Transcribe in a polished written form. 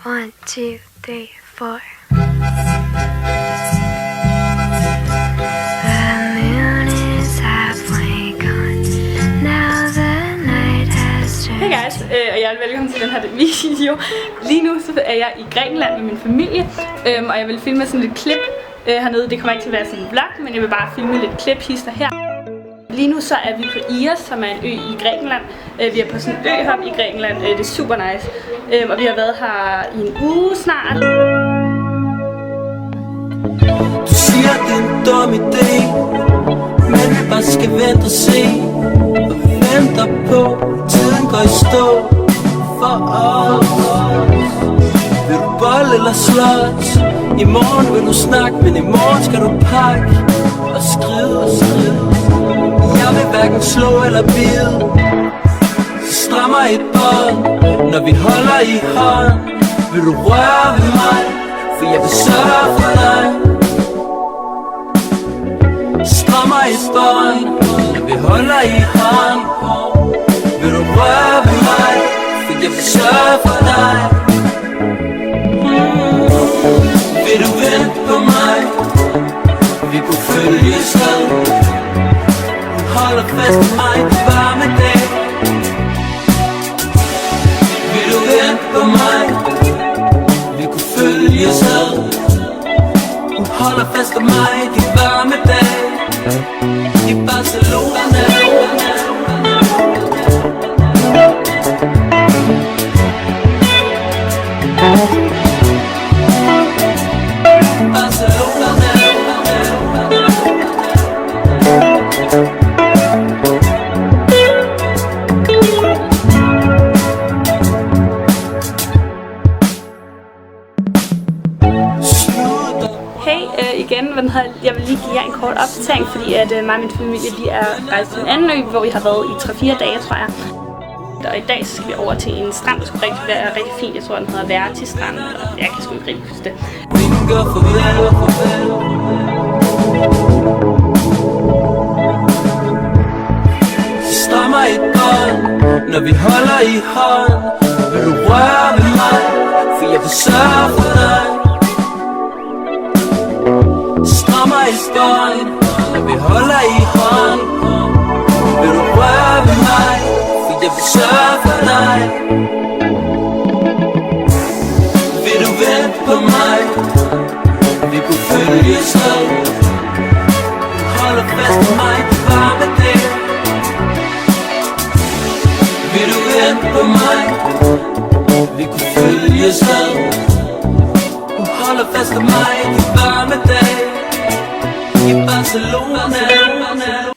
1, 2, 3, 4. The moon is halfway gone. Now the night has turned. Hey guys, og jeg er velkommen til den her video. Lige nu så er jeg i Grækenland med min familie, og jeg vil filme sådan lidt klip hernede. Det kommer ikke til at være sådan en vlog, men jeg vil bare filme lidt klip hister her. Lige nu så er vi på Ios, som er en ø i Grækenland. Vi er på sådan en øhop i Grækenland. Det er super nice. Og vi har været her i en uge snart. Du siger, det er en dum idé, men vi bare skal vente og se. Og vi venter på, tiden går i stå for os. Vil du bolle eller slås? I morgen vil du snakke, men i morgen skal du pakke og skrive. Jeg vil hverken slå eller bide. Så strammer et bånd, når vi holder i hånd. Vil du røre ved mig, for jeg vil sørge for dig. Strammer et bånd, når vi holder i hånd. Vil du røre ved mig, for jeg vil sørge for dig. Vil du vente på mig? Vi kunne følges ad. Holder fast i mig de varme dag. Vil du vente på mig? Vi kunne følges ad. Hun holder fast i mig de varme dag. I Barcelona. Igen, jeg vil lige give jer en kort opdatering, fordi at mig og min familie vi er rejst til en anden ø, hvor vi har været i 3-4 dage, tror jeg. Og i dag så skal vi over til en strand, der skulle være rigtig fint. Jeg tror, den hedder Verti Strand, og jeg kan sgu ikke rigtig huske det. Strammer et bånd, når vi holder i hånd. Vil du røre ved mig, for jeg vil sørge for dig. Strammer et bånd, når vi holder i hånd. Vil du røre ved mig, for jeg vil sørge for dig. Vil du vente på mig? Vi kunne følges ad. Holder fast i mig de varme dag. Vil du vente på mig? Vi kunne følges ad. Holder fast i mig de varme dag. I Barcelona.